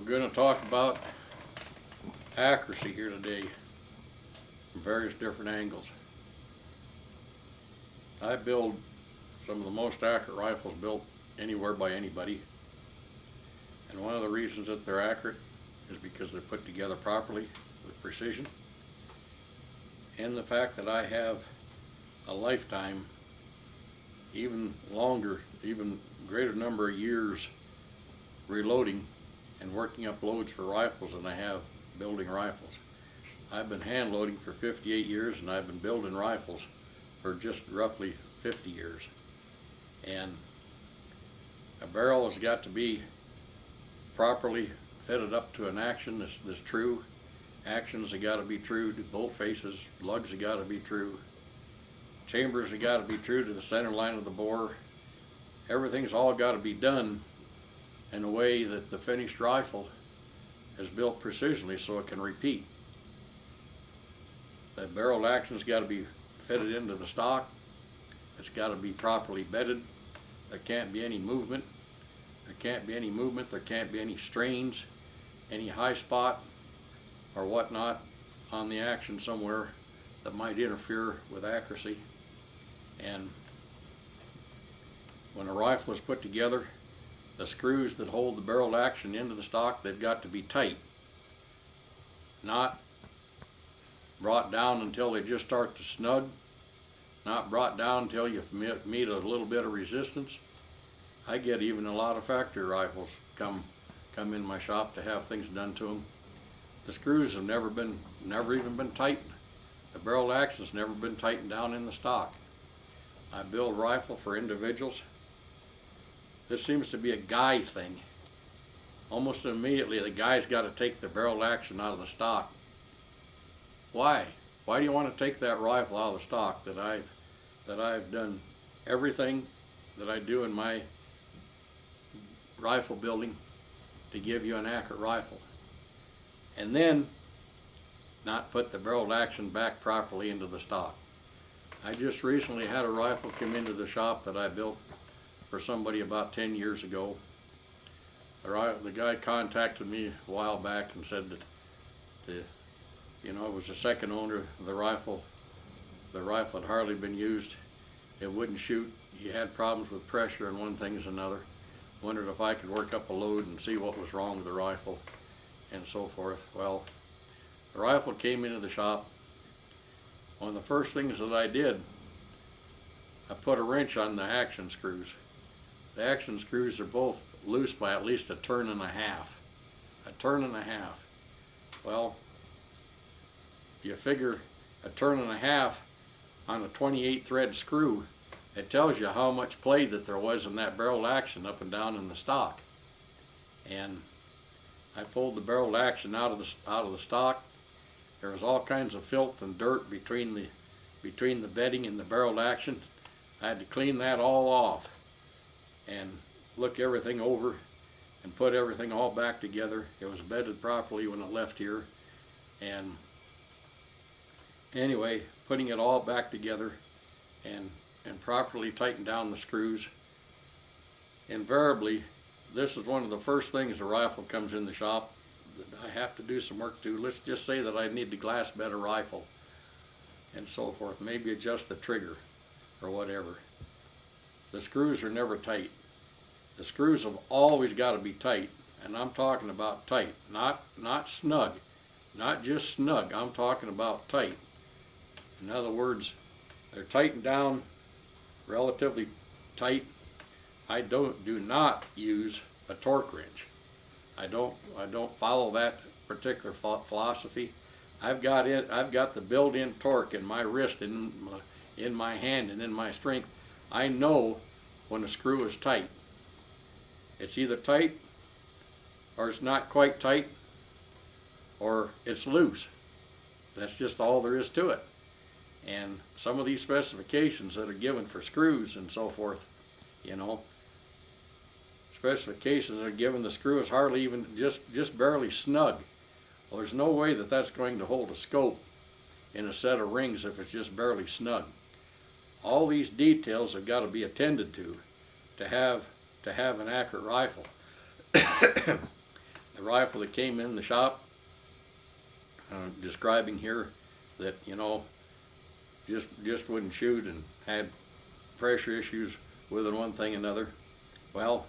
We're going to talk about accuracy here today from various different angles. I build some of the most accurate rifles built anywhere by anybody, and one of the reasons that they're accurate is because they're put together properly with precision, and the fact that I have a lifetime, even longer, even greater number of years reloading and working up loads for rifles than I have building rifles. I've been hand loading for 58 years, and I've been building rifles for just roughly 50 years. And a barrel has got to be properly fitted up to an action that's true. Actions have got to be true to bolt faces, lugs have got to be true, chambers have got to be true to the center line of the bore. Everything's all got to be done in a way that the finished rifle is built precisely so it can repeat. The barrel action's got to be fitted into the stock. It's got to be properly bedded. There can't be any movement. There can't be any movement. There can't be any strains, any high spot or whatnot on the action somewhere that might interfere with accuracy. And when a rifle is put together, the screws that hold the barrel action into the stock, they've got to be tight, not brought down until they just start to snug, not brought down until you meet a little bit of resistance. I get even a lot of factory rifles come in my shop to have things done to them. The screws have never even been tightened. The barrel action's never been tightened down in the stock. I build rifle for individuals. This seems to be a guy thing. Almost immediately the guy's got to take the barrel action out of the stock. Why? Why do you want to take that rifle out of the stock that I've done everything that I do in my rifle building to give you an accurate rifle, and then not put the barrel action back properly into the stock? I just recently had a rifle come into the shop that I built for somebody about 10 years ago. The guy contacted me a while back and said that it was the second owner of the rifle. The rifle had hardly been used. It wouldn't shoot. He had problems with pressure and one thing is another. Wondered if I could work up a load and see what was wrong with the rifle and so forth. Well, the rifle came into the shop. One of the first things that I did, I put a wrench on the action screws. The action screws are both loose by at least a turn and a half. A turn and a half. Well, you figure a turn and a half on a 28 thread screw, it tells you how much play that there was in that barrel action up and down in the stock. And I pulled the barrel action out of the stock. There was all kinds of filth and dirt between the bedding and the barrel action. I had to clean that all off and look everything over and put everything all back together. It was bedded properly when it left here. And anyway, putting it all back together and properly tighten down the screws. Invariably, this is one of the first things the rifle comes in the shop that I have to do some work to. Let's just say that I need to glass bed a rifle and so forth, maybe adjust the trigger or whatever. The screws are never tight. The screws have always got to be tight, and I'm talking about tight, not snug, not just snug. I'm talking about tight. In other words, they're tightened down relatively tight. I do not use a torque wrench. I don't follow that particular philosophy. I've got the built-in torque in my wrist, in my hand, and in my strength. I know when a screw is tight. It's either tight, or it's not quite tight, or it's loose. That's just all there is to it. And some of these specifications that are given for screws and so forth, specifications that are given, the screw is hardly even just barely snug. Well, there's no way that that's going to hold a scope in a set of rings if it's just barely snug. All these details have got to be attended to have an accurate rifle. the rifle that came in the shop, describing here that, you know, just wouldn't shoot and had pressure issues with it, one thing and another. Well,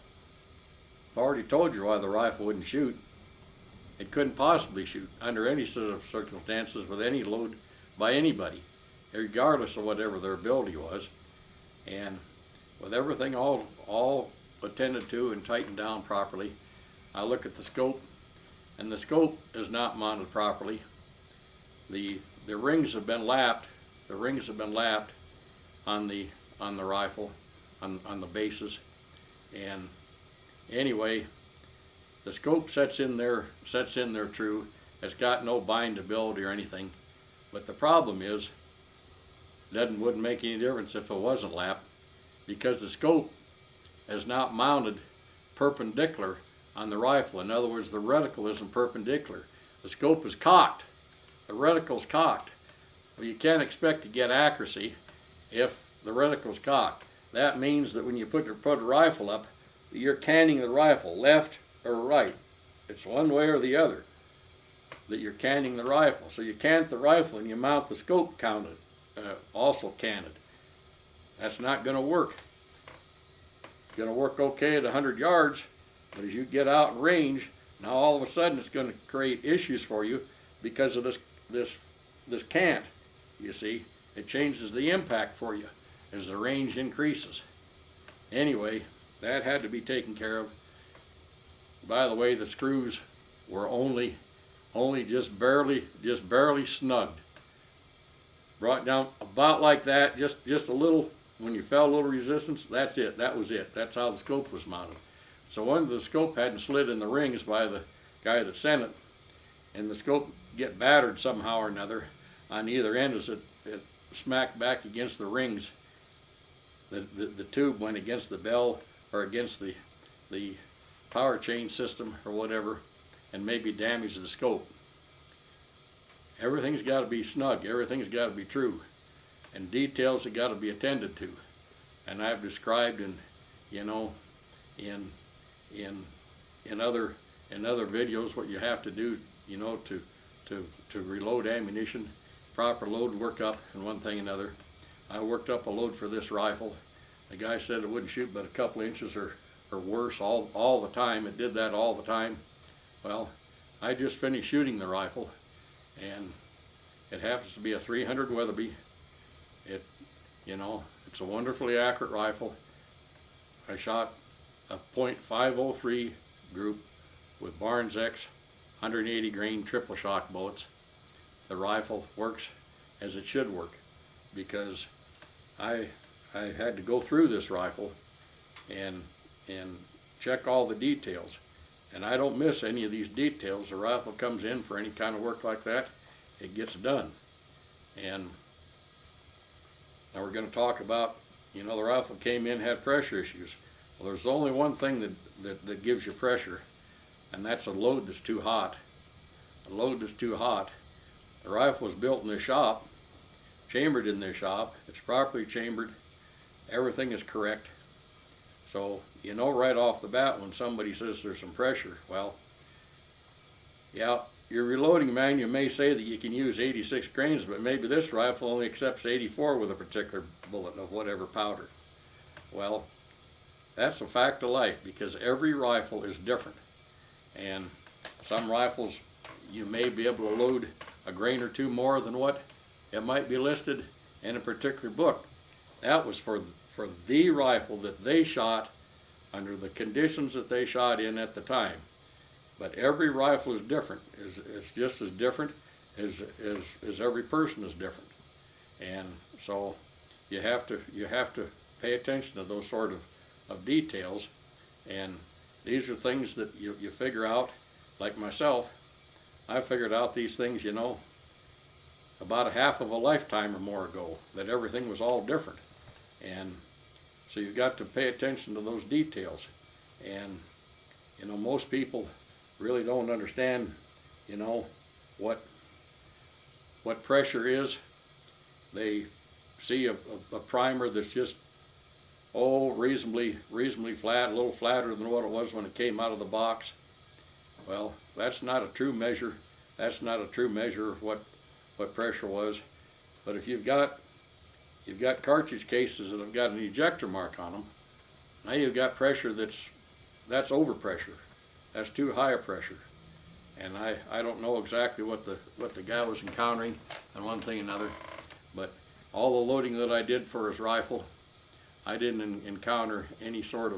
I've already told you why the rifle wouldn't shoot. It couldn't possibly shoot under any sort of circumstances with any load by anybody, regardless of whatever their ability was. And with everything all attended to and tightened down properly, I look at the scope, and the scope is not mounted properly. The rings have been lapped. The rings have been lapped on the rifle, on the bases. And anyway, the scope sets in there true. It's got no bindability or anything. But the problem is, wouldn't make any difference if it wasn't lapped, because the scope is not mounted perpendicular on the rifle. In other words, the reticle isn't perpendicular. The scope is cocked. The reticle's cocked. Well, you can't expect to get accuracy if the reticle's cocked. That means that when you put a rifle up, you're canning the rifle left or right. It's one way or the other that you're canning the rifle. So you cant the rifle and you mount the scope also canted. That's not going to work. It's going to work okay at 100 yards, but as you get out in range, now all of a sudden it's going to create issues for you because of this cant. You see, it changes the impact for you as the range increases. Anyway, that had to be taken care of. By the way, the screws were only just barely snugged. Brought down about like that, just a little. When you felt a little resistance, that's it. That was it. That's how the scope was mounted. So when the scope hadn't slid in the rings by the guy that sent it, and the scope get battered somehow or another on either end as it smacked back against the rings, the tube went against the bell or against the power chain system or whatever, and maybe damaged the scope. Everything's got to be snug. Everything's got to be true, and details have got to be attended to. And I've described in other videos what you have to do, to reload ammunition, proper load workup, and one thing and another. I worked up a load for this rifle. The guy said it wouldn't shoot but a couple inches or worse all the time. It did that all the time. Well, I just finished shooting the rifle, and it happens to be a 300 Weatherby. It's a wonderfully accurate rifle. I shot a .503 group with Barnes X 180 grain triple shock bullets. The rifle works as it should work, because I had to go through this rifle and check all the details, and I don't miss any of these details. The rifle comes in for any kind of work like that, it gets done. And now we're going to talk about, the rifle came in, had pressure issues. Well, there's only one thing that gives you pressure, and that's a load that's too hot. A load that's too hot. The rifle was built in this shop, chambered in this shop. It's properly chambered. Everything is correct. So you know right off the bat when somebody says there's some pressure. Well, yeah, your reloading manual may say that you can use 86 grains, but maybe this rifle only accepts 84 with a particular bullet of whatever powder. Well, that's a fact of life, because every rifle is different. And some rifles you may be able to load a grain or two more than what it might be listed in a particular book. That was for the rifle that they shot under the conditions that they shot in at the time. But every rifle is different. It's just as different as every person is different. And so you have to pay attention to those sort of details. And these are things that you figure out. Like myself, I figured out these things, about a half of a lifetime or more ago, that everything was all different. And so you've got to pay attention to those details. And most people really don't understand what pressure is. They see a primer that's just reasonably flat, a little flatter than what it was when it came out of the box. Well, that's not a true measure. That's not a true measure of what pressure was. But if you've got cartridge cases that have got an ejector mark on them, now you've got pressure that's overpressure. That's too high a pressure. And I don't know exactly what the guy was encountering on one thing and another, but all the loading that I did for his rifle, I didn't encounter any sort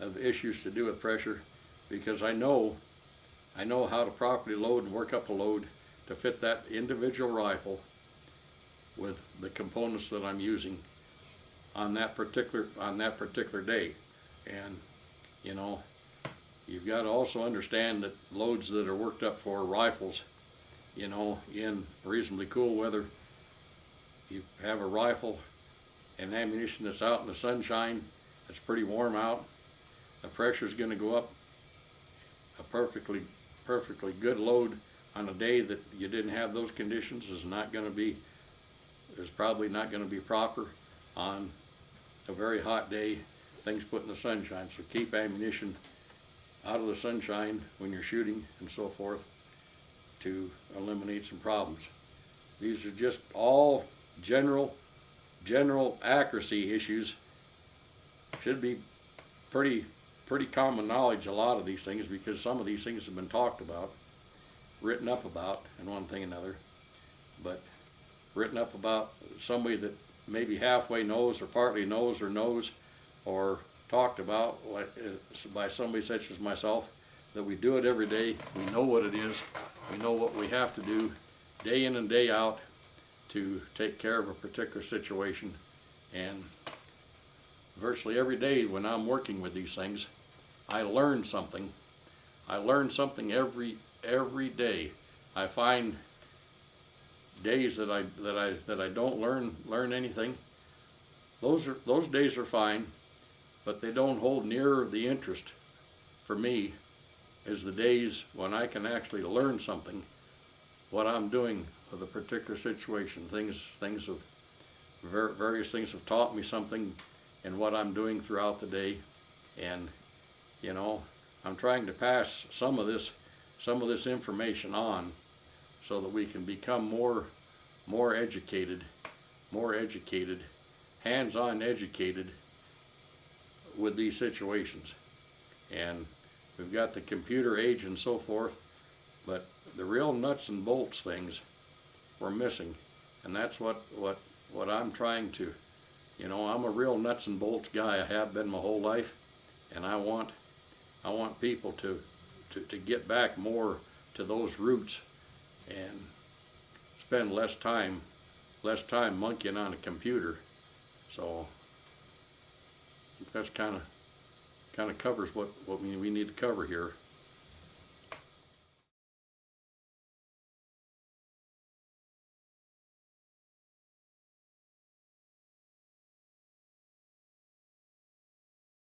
of issues to do with pressure, because I know how to properly load and work up a load to fit that individual rifle with the components that I'm using on that particular day. And you know, you've got to also understand that loads that are worked up for rifles, you know, in reasonably cool weather, you have a rifle and ammunition that's out in the sunshine, it's pretty warm out, the pressure is going to go up. A perfectly good load on a day that you didn't have those conditions is probably not going to be proper on a very hot day, things put in the sunshine. So keep ammunition out of the sunshine when you're shooting and so forth to eliminate some problems. These are just all general accuracy issues. Should be pretty common knowledge, a lot of these things, because some of these things have been talked about, written up about, and one thing or another, but written up about somebody that maybe halfway knows or partly knows or talked about by somebody such as myself, that we do it every day, we know what it is, we know what we have to do day in and day out to take care of a particular situation. And virtually every day when I'm working with these things, I learn something. I learn something every day. I find days that I don't learn anything. Those days are fine, but they don't hold near the interest for me as the days when I can actually learn something, what I'm doing with a particular situation. Various things have taught me something in what I'm doing throughout the day, and you know, I'm trying to pass some of this information on so that we can become more educated, hands-on educated with these situations. And we've got the computer age and so forth, but the real nuts and bolts things we're missing, and that's what I'm trying to, you know, I'm a real nuts and bolts guy. I have been my whole life, and I want people to get back more to those roots and spend less time monkeying on a computer. So that's kind of covers what we need to cover here.